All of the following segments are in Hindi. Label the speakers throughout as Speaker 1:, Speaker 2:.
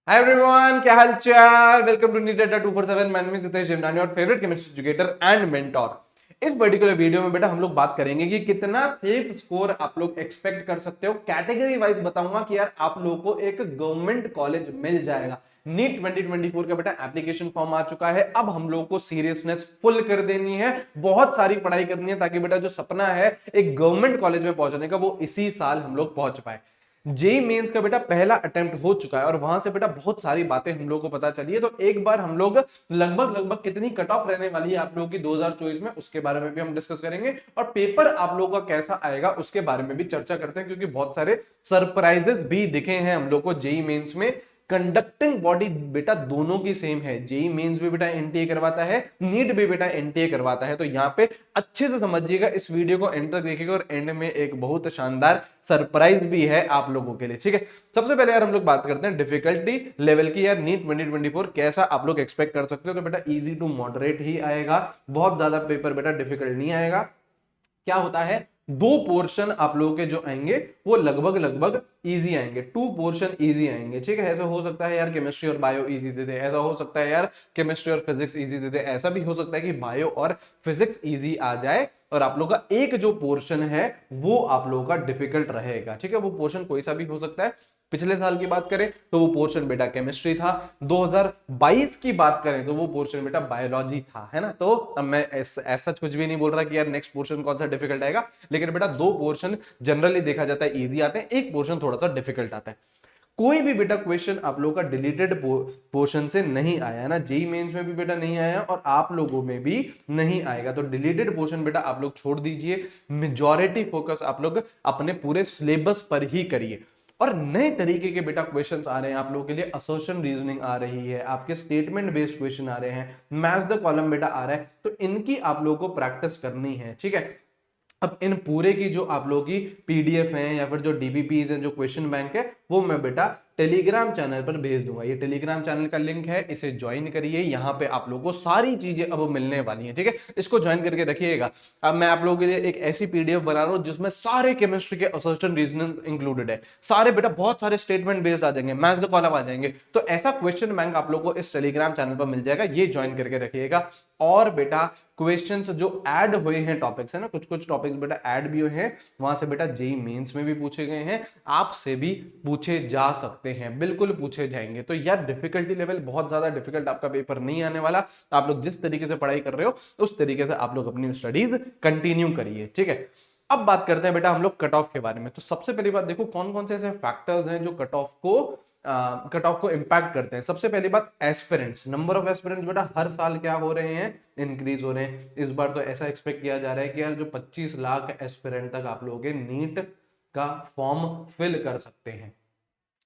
Speaker 1: हाय एवरीवन, क्या हाल चाल। वेलकम टू नीट अड्डा 247। मैं हूं सितेश जिमनानी और favourite chemistry educator and mentor. इस पर्टिकुलर वीडियो में बेटा हम लोग बात करेंगे कि कितना सेफ स्कोर आप लोग एक्सपेक्ट कर सकते हो। कैटेगरी वाइज बताऊंगा कि यार आप लोगों को एक गवर्नमेंट कॉलेज मिल जाएगा। नीट 2024 का बेटा एप्लीकेशन फॉर्म आ चुका है। अब हम लोगों को सीरियसनेस फुल कर देनी है, बहुत सारी पढ़ाई करनी है ताकि बेटा जो सपना है एक गवर्नमेंट कॉलेज में पहुंचने का वो इसी साल हम लोग पहुंच पाए। जेई मेंस का बेटा पहला अटेम्प्ट हो चुका है और वहां से बेटा बहुत सारी बातें हम लोग को पता चली है। तो एक बार हम लोग लगभग लगभग कितनी कट ऑफ रहने वाली है आप लोगों की 2024 में, उसके बारे में भी हम डिस्कस करेंगे और पेपर आप लोगों का कैसा आएगा उसके बारे में भी चर्चा करते हैं, क्योंकि बहुत सारे सरप्राइजेस भी दिखे हैं हम लोग को जेई मेंस में। कंडक्टिंग बॉडी बेटा दोनों की सेम है। जेई मेंस भी बेटा एनटीए करवाता है, नीट भी बेटा एनटीए करवाता है। तो यहां पे अच्छे से समझिएगा, इस वीडियो को एंड तक देखिएगा और एंड में एक बहुत शानदार सरप्राइज भी है आप लोगों के लिए। ठीक है, सबसे पहले यार हम लोग बात करते हैं डिफिकल्टी लेवल की। यार नीट 2024 कैसा आप लोग एक्सपेक्ट कर सकते हो। तो बेटा इजी टू मॉडरेट ही आएगा, बहुत ज्यादा पेपर बेटा डिफिकल्ट नहीं आएगा। क्या होता है, दो पोर्शन आप लोगों के जो आएंगे वो लगभग लगभग इजी आएंगे, टू पोर्शन इजी आएंगे। ठीक है, ऐसा हो सकता है यार केमिस्ट्री और बायो इजी दे दे, ऐसा हो सकता है यार केमिस्ट्री और फिजिक्स इजी दे दे, ऐसा भी हो सकता है कि बायो और फिजिक्स इजी आ जाए और आप लोग का एक जो पोर्शन है वो आप लोगों का डिफिकल्ट रहेगा। ठीक है, वो पोर्शन कोई सा भी हो सकता है। पिछले साल की बात करें तो वो पोर्शन बेटा केमिस्ट्री था, 2022 की बात करें तो वो पोर्शन बेटा बायोलॉजी था, है ना। तो अब मैं ऐसा कुछ भी नहीं बोल रहा कि यार नेक्स्ट पोर्शन कौन सा डिफिकल्ट आएगा, लेकिन बेटा दो पोर्शन जनरली देखा जाता है इजी आते हैं, एक पोर्शन थोड़ा सा डिफिकल्ट आता है। कोई भी बेटा क्वेश्चन आप लोगों का डिलीटेड पोर्शन से नहीं आया ना, जेई मेंस में भी बेटा नहीं आया और आप लोगों में भी नहीं आएगा। तो डिलीटेड पोर्शन बेटा आप लोग छोड़ दीजिए, मेजॉरिटी फोकस आप लोग अपने पूरे सिलेबस पर ही करिए। और नए तरीके के बेटा क्वेश्चंस आ रहे हैं आप लोगों के लिए, असर्शन रीजनिंग आ रही है, आपके स्टेटमेंट बेस्ड क्वेश्चन आ रहे हैं, मैच द कॉलम बेटा आ रहा है। तो इनकी आप लोगों को प्रैक्टिस करनी है। ठीक है, अब इन पूरे की जो आप लोगों की पीडीएफ है या फिर जो डीबीपीज है, जो क्वेश्चन बैंक है, वो मैं बेटा टेलीग्राम चैनल पर भेज दूंगा। ये टेलीग्राम चैनल का लिंक है, इसे ज्वाइन करिए। यहाँ पे आप लोगों को सारी चीजें अब मिलने वाली हैं। ठीक है, इसको ज्वाइन करके रखिएगा। अब मैं आप लोगों के लिए एक ऐसी पीडीएफ बना रहा हूं जिसमें सारे केमिस्ट्री के असर्शन रीजनिंग इंक्लूडेड है, सारे बेटा बहुत सारे स्टेटमेंट बेस्ड आ जाएंगे, मैच द कॉलम आ जाएंगे। तो ऐसा क्वेश्चन बैंक आप लोगों को इस टेलीग्राम चैनल पर मिल जाएगा, ये ज्वाइन करके रखिएगा। और बेटा क्वेश्चंस जो ऐड हुए हैं, टॉपिक्स है ना, कुछ कुछ टॉपिक्स बेटा ऐड भी हुए हैं, वहां से बेटा जेई मेंस में भी पूछे गए हैं, आपसे भी पूछे जा सकते हैं, बिल्कुल पूछे जाएंगे। तो यार डिफिकल्टी लेवल बहुत ज्यादा डिफिकल्ट आपका पेपर नहीं आने वाला। आप लोग जिस तरीके से पढ़ाई कर रहे हो उस तरीके से आप लोग अपनी स्टडीज कंटिन्यू करिए। ठीक है, अब बात करते हैं बेटा हम लोग कट ऑफ के बारे में। तो सबसे पहली बात देखो कौन कौन से ऐसे फैक्टर्स हैं जो कट ऑफ को इंपैक्ट करते हैं। सबसे पहली बात एस्पिरेंट्स, नंबर ऑफ एस्पिरेंट्स बेटा हर साल क्या हो रहे हैं, इंक्रीज हो रहे हैं। इस बार तो ऐसा एक्सपेक्ट किया जा रहा है कि यार जो 25 लाख एस्पिरेंट तक आप लोग नीट का फॉर्म फिल कर सकते हैं,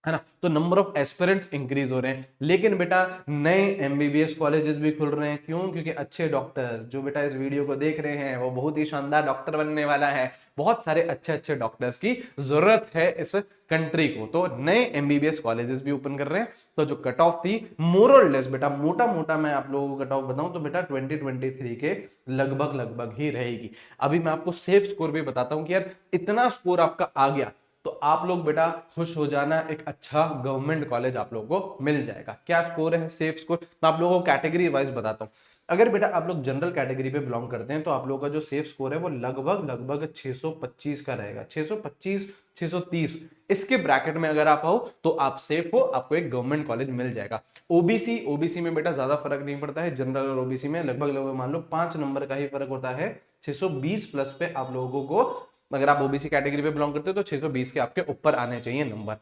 Speaker 1: है ना। तो नंबर ऑफ एस्पिरेंट्स इंक्रीज हो रहे हैं। लेकिन बेटा नए एमबीबीएस कॉलेजेस भी खुल रहे हैं, क्यों? क्योंकि अच्छे डॉक्टर्स जो बेटा इस वीडियो को देख रहे हैं वो बहुत ही शानदार डॉक्टर बनने वाला है, बहुत सारे अच्छे अच्छे डॉक्टर्स की जरूरत है इस कंट्री को। तो नए एमबीबीएस कॉलेजेस भी ओपन कर रहे हैं। तो जो कट ऑफ थी मोर और लेस बेटा, मोटा मोटा मैं आप लोगों को कट ऑफ बताऊं तो बेटा 2023 के लगभग लगभग ही रहेगी। अभी मैं आपको सेफ स्कोर भी बताता हूं कि यार इतना स्कोर आपका आ गया तो आप लोग बेटा खुश हो जाना, एक अच्छा गवर्नमेंट कॉलेज आप लोगों को मिल जाएगा। क्या स्कोर है सेफ स्कोर, मैं आप लोगों को कैटेगरी वाइज बताता हूं। अगर बेटा आप लोग जनरल कैटेगरी पे बिलोंग करते हैं तो आप लोगों का जो सेफ स्कोर है वो लगभग लगभग 625 का रहेगा, 625 630 इसके ब्रैकेट में अगर आप हो तो आप सेफ हो, आपको एक गवर्नमेंट कॉलेज मिल जाएगा। ओबीसी में बेटा ज्यादा फर्क नहीं पड़ता है, जनरल और ओबीसी में लगभग लगभग मान लो 5 नंबर का ही फर्क होता है। 620 प्लस पे आप लोगों को, अगर आप ओबीसी कैटेगरी पे बिलोंग करते हो तो 620 के आपके ऊपर आने चाहिए नंबर।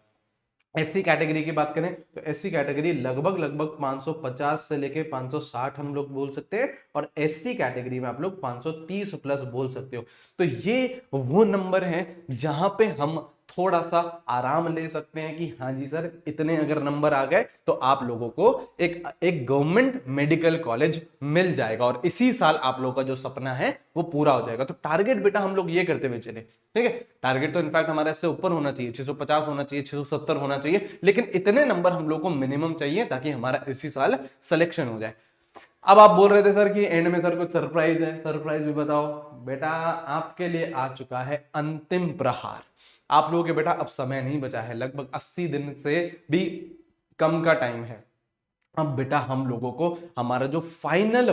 Speaker 1: एससी कैटेगरी की बात करें तो एससी कैटेगरी लगभग लगभग 550 से लेके 560 हम लोग बोल सकते हैं, और एसटी कैटेगरी में आप लोग 530 प्लस बोल सकते हो। तो ये वो नंबर हैं जहां पे हम थोड़ा सा आराम ले सकते हैं कि हाँ जी सर इतने अगर नंबर आ गए तो आप लोगों को एक एक गवर्नमेंट मेडिकल कॉलेज मिल जाएगा और इसी साल आप लोगों का जो सपना है वो पूरा हो जाएगा। तो टारगेट बेटा हम लोग ये करते हुए चले, ठीक है। टारगेट तो इनफैक्ट हमारा इससे ऊपर होना चाहिए, 650 होना चाहिए, 670 होना चाहिए, लेकिन इतने नंबर हम लोग को मिनिमम चाहिए ताकि हमारा इसी साल सिलेक्शन हो जाए। अब आप बोल रहे थे सर कि एंड में सर कुछ सरप्राइज है, सरप्राइज भी बताओ। बेटा आपके लिए आ चुका है अंतिम प्रहार। आप लोगों के बेटा अब समय नहीं बचा है, लगभग 80 दिन से भी कम का टाइम है। अब बेटा हम लोगों को हमारा जो फाइनल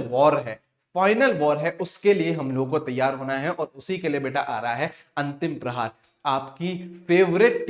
Speaker 1: वॉर है उसके लिए हम लोगों को तैयार होना है, और उसी के लिए बेटा आ रहा है अंतिम प्रहार। आपकी favourite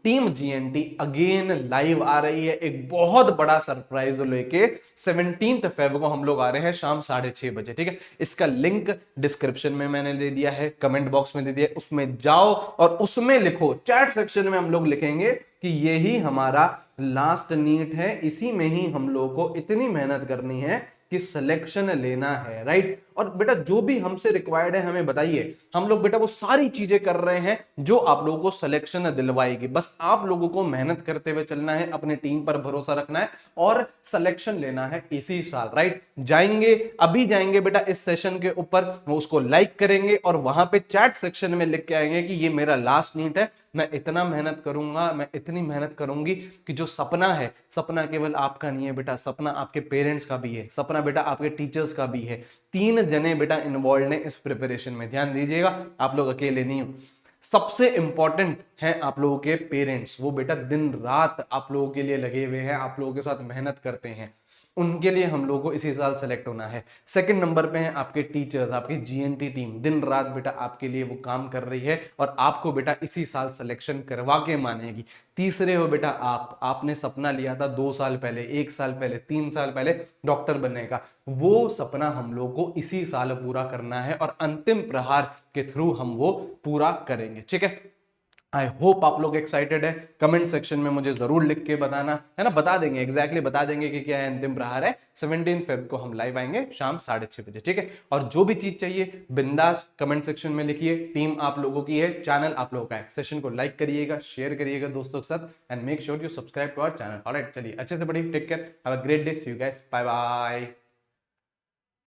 Speaker 1: team GNT again live आ रही है एक बहुत बड़ा सरप्राइज लेके। 17 फेब को हम लोग आ रहे हैं शाम 6:30 बजे, ठीक है। इसका लिंक डिस्क्रिप्शन में मैंने दे दिया है, कमेंट बॉक्स में दे दिया है, उसमें जाओ और उसमें लिखो, चैट सेक्शन में हम लोग लिखेंगे कि यही हमारा लास्ट नीट है, इसी में ही हम लोग को इतनी मेहनत करनी है कि सिलेक्शन लेना है, राइट। और बेटा जो भी हमसे रिक्वायर्ड है हमें बताइए, हम लोग बेटा वो सारी चीजें कर रहे हैं जो आप लोगों को सिलेक्शन दिलवाएगी। बस आप लोगों को मेहनत करते हुए चलना है, अपने टीम पर भरोसा रखना है और सिलेक्शन लेना है इसी साल, राइट। जाएंगे, अभी जाएंगे बेटा इस सेशन के ऊपर, वो उसको लाइक करेंगे और वहां पे चैट सेक्शन में लिख के आएंगे कि ये मेरा लास्ट नीट है, मैं इतना मेहनत करूंगा, मैं इतनी मेहनत करूंगी कि जो सपना है, सपना केवल आपका नहीं है बेटा, सपना आपके पेरेंट्स का भी है, सपना बेटा आपके टीचर्स का भी है। 3 जने बेटा इन्वॉल्व हैं इस प्रिपरेशन में, ध्यान दीजिएगा, आप लोग अकेले नहीं हो। सबसे इंपॉर्टेंट है आप लोगों के पेरेंट्स, वो बेटा दिन रात आप लोगों के लिए लगे हुए हैं, आप लोगों के साथ मेहनत करते हैं, उनके लिए हम लोगों को इसी साल सेलेक्ट होना है। सेकंड नंबर पे है आपके टीचर्स, आपकी जीएनटी टीम दिन रात बेटा आपके लिए वो काम कर रही है और आपको बेटा इसी साल सिलेक्शन करवा के मानेगी। तीसरे हो बेटा आपने सपना लिया था 2 साल पहले, 1 साल पहले, 3 साल पहले डॉक्टर बनने का, वो सपना हम लोग को इसी साल पूरा करना है और अंतिम प्रहार के थ्रू हम वो पूरा करेंगे, ठीक है। आई होप आप लोग एक्साइटेड है। कमेंट सेक्शन में मुझे जरूर लिख के बताना, है ना, बता देंगे एग्जैक्टली बता देंगे कि क्या है अंतिम प्रहार है। 17 फेब को हम लाइव आएंगे शाम 6:30 बजे, ठीक है। और जो भी चीज चाहिए बिंदास कमेंट सेक्शन में लिखिए। टीम आप लोगों की है, चैनल आप लोगों का है। सेशन को लाइक करिएगा, शेयर करिएगा दोस्तों के साथ, and make sure you subscribe to our channel. Alright, चलिए अच्छे से पढ़िए, take care, have a great day, see you guys, bye bye.